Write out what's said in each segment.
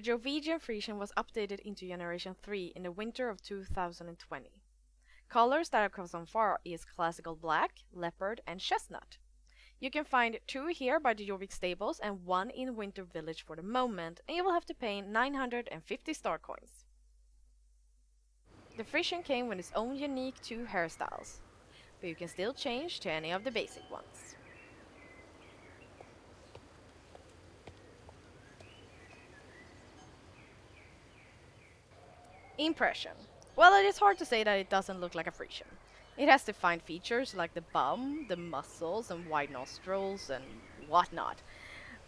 Jorveigen Friesian was updated into Generation 3 in the winter of 2020. Colors that have come so far is classical black, leopard, and chestnut. You can find 2 here by the Jorvik stables and 1 in Winter Village for the moment, and you will have to pay 950 star coins. The Frisian came with its own unique 2 hairstyles, but you can still change to any of the basic ones. Impression. Well, it is hard to say that it doesn't look like a Frisian. It has defined features like the bum, the muscles, and wide nostrils, and whatnot.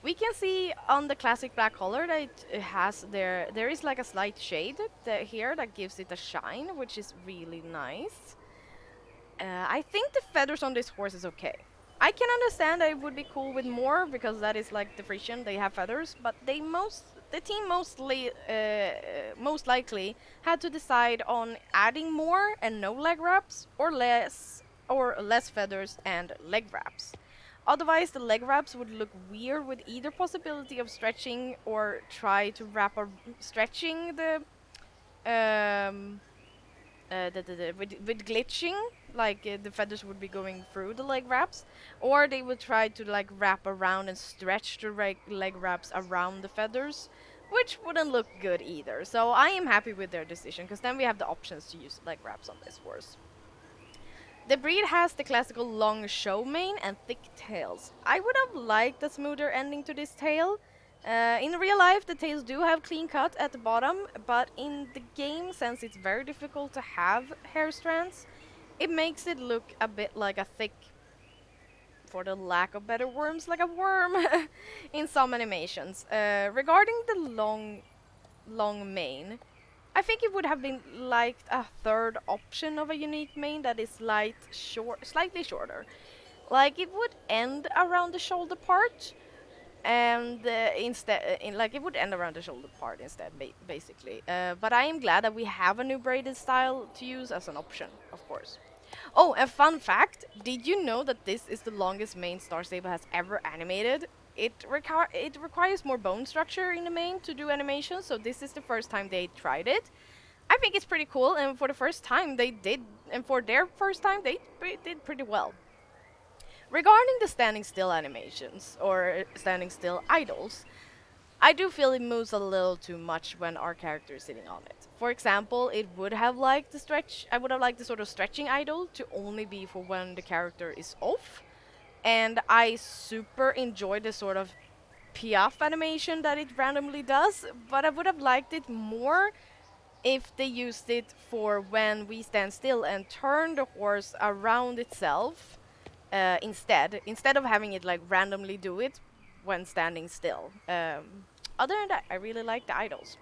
We can see on the classic black color that it has there is like a slight shade here that gives it a shine, which is really nice. I think the feathers on this horse is okay. I can understand that it would be cool with more because that is like the Frisian, they have feathers, but the team most likely had to decide on adding more and no leg wraps or less feathers and leg wraps. Otherwise, the leg wraps would look weird with either possibility of stretching or try to wrap or stretching with glitching, like the feathers would be going through the leg wraps, or they would try to like wrap around and stretch the leg wraps around the feathers, which wouldn't look good either. So I am happy with their decision, because then we have the options to use leg wraps on this horse. The breed has the classical long show mane and thick tails. I would have liked a smoother ending to this tail. In real life, the tails do have clean cut at the bottom, but in the game, since it's very difficult to have hair strands, it makes it look a bit like a thick, for the lack of better words, like a worm in some animations. Regarding the long mane, I think it would have been liked a third option of a unique mane that is slightly shorter. Like it would end around the shoulder part, and it would end around the shoulder part instead, basically. But I am glad that we have a new braided style to use as an option, of course. Oh, and fun fact, did you know that this is the longest mane Star Stable has ever animated? It requires more bone structure in the mane to do animations, so this is the first time they tried it. I think it's pretty cool, and for their first time they did pretty well. Regarding the standing still animations, or standing still idols, I do feel it moves a little too much when our character is sitting on it. For example, I would have liked the sort of stretching idol to only be for when the character is off. And I super enjoy the sort of piaffe animation that it randomly does, but I would have liked it more if they used it for when we stand still and turn the horse around itself instead of having it like randomly do it when standing still. Other than that, I really like the idols.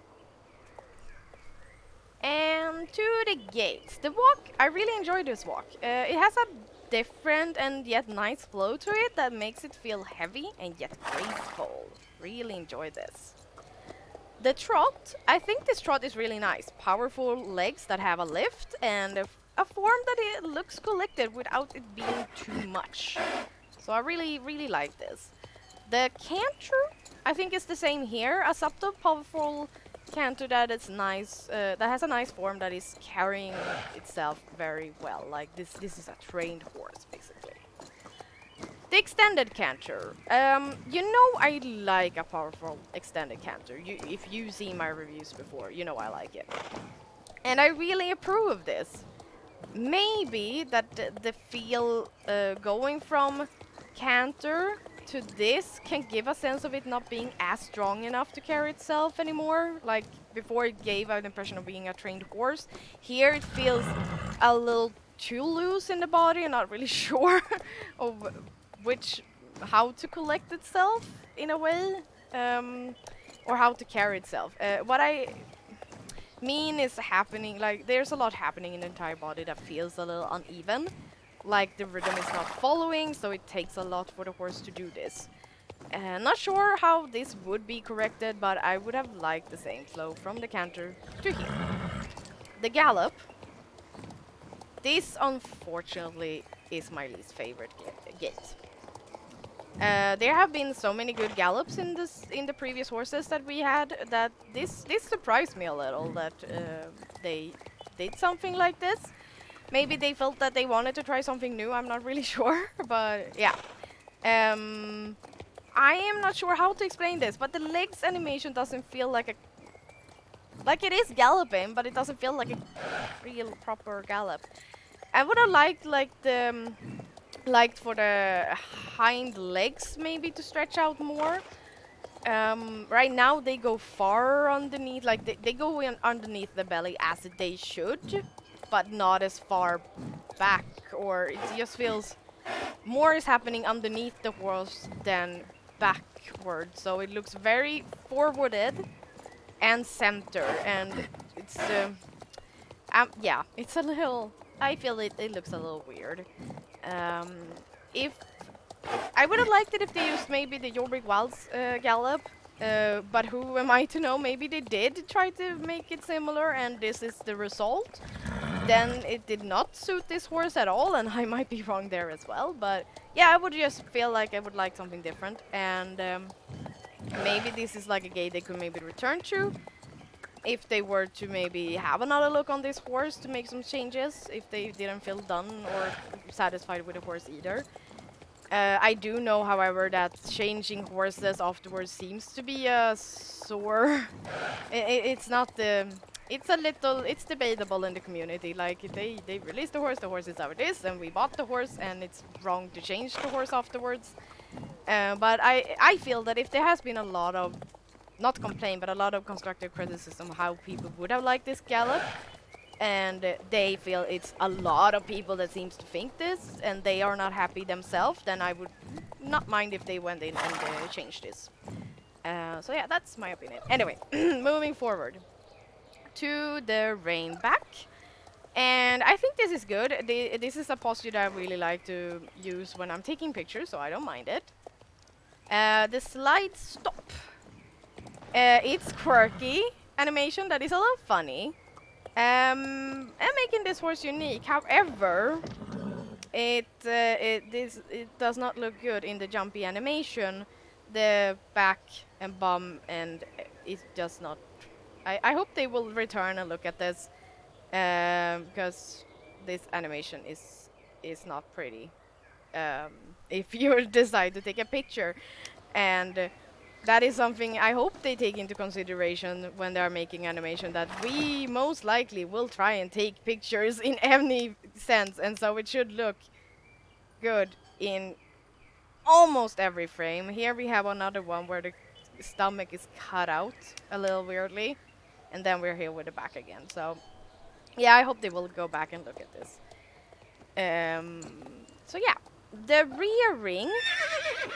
And to the gaits. The walk, I really enjoy this walk. It has a different and yet nice flow to it that makes it feel heavy and yet graceful. Really enjoy this. The trot, I think this trot is really nice. Powerful legs that have a lift and a form that it looks collected without it being too much. So I really, really like this. The canter, I think is the same here. A subtle, powerful canter that is nice, that has a nice form that is carrying itself very well. Like this is a trained horse, basically. The extended canter. You know I like a powerful extended canter. If you've seen my reviews before, you know I like it. And I really approve of this. Maybe that the feel going from canter to this can give a sense of it not being as strong enough to carry itself anymore. Like before it gave an impression of being a trained horse. Here it feels a little too loose in the body and not really sure of how to collect itself in a way, or how to carry itself. What I mean is happening, like there's a lot happening in the entire body that feels a little uneven. Like the rhythm is not following, so it takes a lot for the horse to do this. Not sure how this would be corrected, but I would have liked the same flow from the canter to here. The gallop. This, unfortunately, is my least favorite gait. There have been so many good gallops in the previous horses that we had that this surprised me a little that they did something like this. Maybe they felt that they wanted to try something new. I'm not really sure, but yeah. I am not sure how to explain this, but the legs animation doesn't feel like it is galloping, but it doesn't feel like a real proper gallop. I would have liked liked for the hind legs maybe to stretch out more. Right now they go far underneath, like they go in underneath the belly as they should, but not as far back, or it just feels more is happening underneath the horse than backward. So it looks very forwarded and center, and it's yeah, it's a little. I feel it looks a little weird. Um, if I would have liked it if they used maybe the Jorveigen Wilds Gallop, but who am I to know? Maybe they did try to make it similar, and this is the result. Then it did not suit this horse at all, and I might be wrong there as well. But yeah, I would just feel like I would like something different, and maybe this is like a gate they could maybe return to if they were to maybe have another look on this horse to make some changes, if they didn't feel done or satisfied with the horse either. I do know, however, that changing horses afterwards seems to be a sore. It's not the. It's a little. It's debatable in the community. Like they release the horse is how it is, and we bought the horse, and it's wrong to change the horse afterwards. But I feel that if there has been a lot of, not complaint, but a lot of constructive criticism how people would have liked this gallop, and they feel it's a lot of people that seems to think this, and they are not happy themselves, then I would not mind if they went in and changed this. So yeah, that's my opinion. Anyway, moving forward to the rein back. And I think this is good. This is a posture that I really like to use when I'm taking pictures, so I don't mind it. The slide stop. It's quirky animation that is a little funny. And making this horse unique. However, it does not look good in the jumpy animation. The back and bum and it does not. I hope they will return and look at this because this animation is not pretty. If you decide to take a picture, and that is something I hope they take into consideration when they are making animation, that we most likely will try and take pictures in any sense, and so it should look good in almost every frame. Here we have another one where the stomach is cut out a little weirdly, and then we're here with the back again. So yeah, I hope they will go back and look at this. So yeah, the rear ring,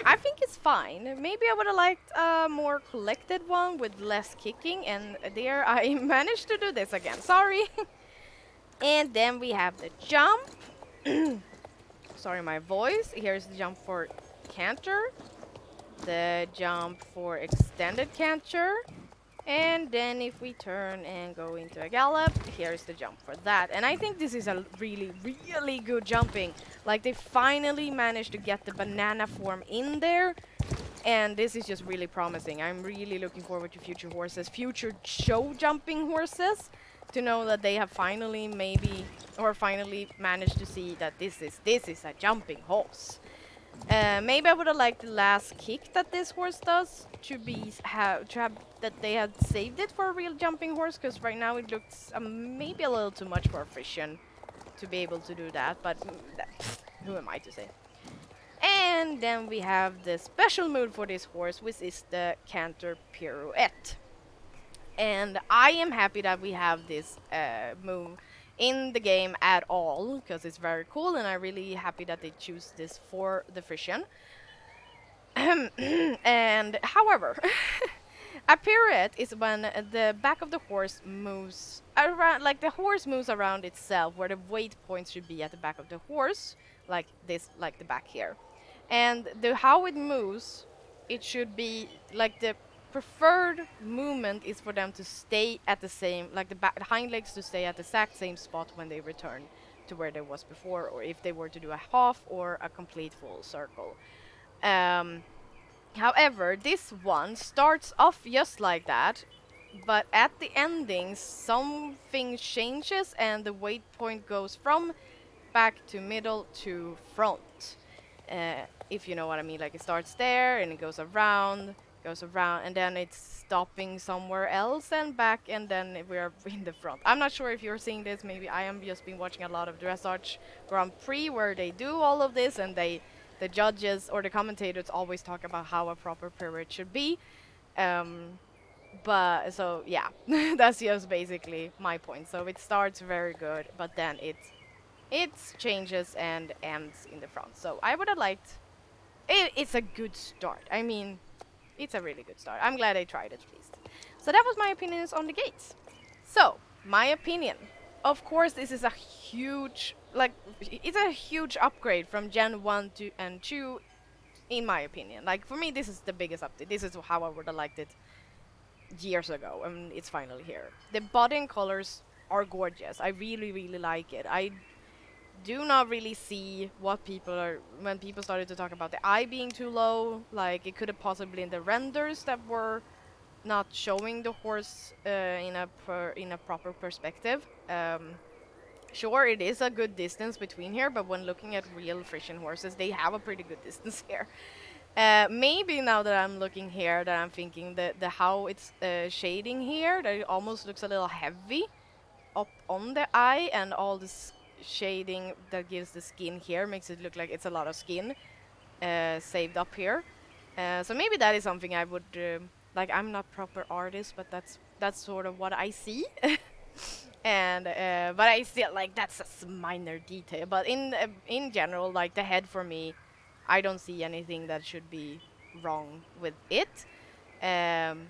I think it's fine. Maybe I would have liked a more collected one with less kicking, and there I managed to do this again. Sorry. And then we have the jump. Sorry, my voice. Here's the jump for canter, the jump for extended canter, and then if we turn and go into a gallop, here's the jump for that. And I think this is a really, really good jumping. Like, they finally managed to get the banana form in there, and this is just really promising. I'm really looking forward to future horses, future show jumping horses, to know that they have finally finally managed to see that this is a jumping horse. Maybe I would have liked the last kick that this horse does to have that they had saved it for a real jumping horse, because right now it looks maybe a little too much for a Friesian to be able to do that, but who am I to say? And then we have the special move for this horse, which is the canter pirouette. And I am happy that we have this move in the game at all, because it's very cool, and I'm really happy that they choose this for the Friesian. And however, a pirouette is when the back of the horse moves around, like the horse moves around itself, where the weight points should be at the back of the horse, like this, like the back here. And how it moves, it should be like the preferred movement is for them to stay at the same, like the hind legs to stay at the exact same spot when they return to where they was before, or if they were to do a half or a complete full circle. Um, However, this one starts off just like that, but at the ending, something changes and the weight point goes from back to middle to front. If you know what I mean, like it starts there and it goes around, and then it's stopping somewhere else and back, and then we're in the front. I'm not sure if you're seeing this. Maybe I am just been watching a lot of dressage Grand Prix where they do all of this, and the judges or the commentators always talk about how a proper pirouette should be. Um, but so yeah, that's just basically my point. So it starts very good, but then it changes and ends in the front. So I would have liked. It's a good start. I mean, it's a really good start. I'm glad I tried it at least. So that was my opinions on the gates. So my opinion. Of course, this is a huge, like, it's a huge upgrade from Gen 1 to and 2, in my opinion. Like, for me, this is the biggest update. This is how I would have liked it years ago, and it's finally here. The body and colors are gorgeous. I really, really like it. I do not really see what people are when people started to talk about the eye being too low. Like it could have possibly in the renders that were not showing the horse in a proper perspective. Sure, it is a good distance between here, but when looking at real Frisian horses, they have a pretty good distance here. Maybe now that I'm looking here, that I'm thinking that the how it's shading here, that it almost looks a little heavy up on the eye, and all this shading that gives the skin here makes it look like it's a lot of skin saved up here. So maybe that is something I would like. I'm not proper artist, but that's sort of what I see. And but I still like that's a minor detail. But in general, like the head for me, I don't see anything that should be wrong with it. Um,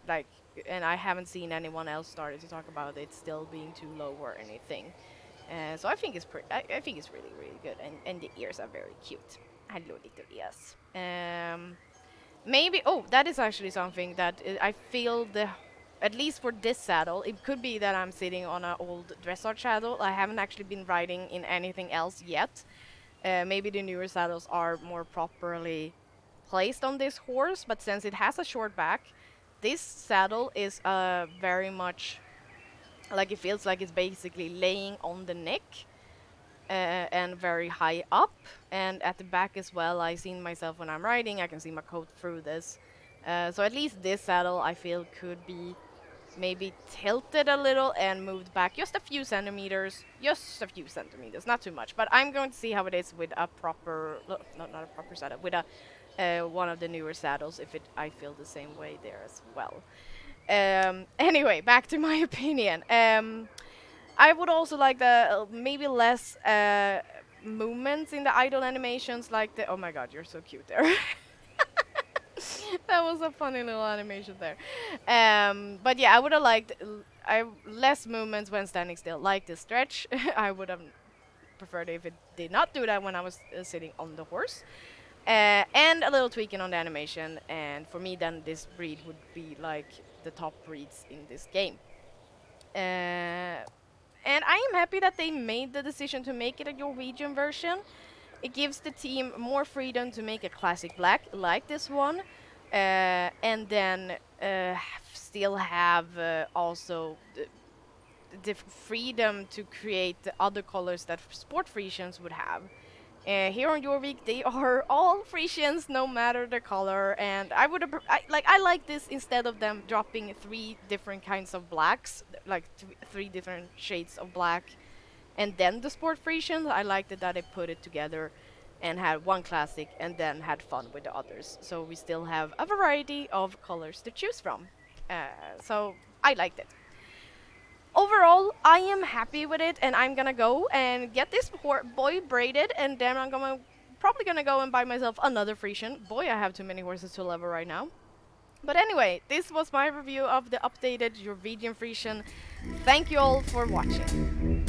like, and I haven't seen anyone else started to talk about it still being too low or anything. So I think it's I think it's really really good, and the ears are very cute. Hello little ears. Maybe that is actually something that I feel at least for this saddle, it could be that I'm sitting on an old dressage saddle. I haven't actually been riding in anything else yet. Maybe the newer saddles are more properly placed on this horse, but since it has a short back, this saddle is very much like it feels like it's basically laying on the neck and very high up, and at the back as well. I seen myself when I'm riding, I can see my coat through this. So at least this saddle I feel could be maybe tilted a little and moved back just a few centimeters, not too much. But I'm going to see how it is with a proper, not a proper saddle, with a one of the newer saddles, if I feel the same way there as well. Anyway, back to my opinion. I would also like the maybe less movements in the idle animations, like the oh my god, you're so cute there. That was a funny little animation there. But yeah, I would have liked less movements when standing still, like the stretch. I would have preferred if it did not do that when I was sitting on the horse. And a little tweaking on the animation, and for me then this breed would be like the top breeds in this game. And I am happy that they made the decision to make it a Norwegian version. It gives the team more freedom to make a classic black like this one, and then still have also the freedom to create the other colors that sport Frisians would have. Here on Jorvik, they are all Frisians, no matter the color, and I would I like this instead of them dropping 3 different kinds of blacks, like 3 different shades of black, and then the sport Frisians. I liked it that they put it together and had one classic and then had fun with the others. So we still have a variety of colors to choose from. So I liked it. Overall, I am happy with it, and I'm gonna go and get this boy braided, and then I'm probably gonna go and buy myself another Frisian. Boy, I have too many horses to level right now. But anyway, this was my review of the updated Jorveigen Friesian. Thank you all for watching.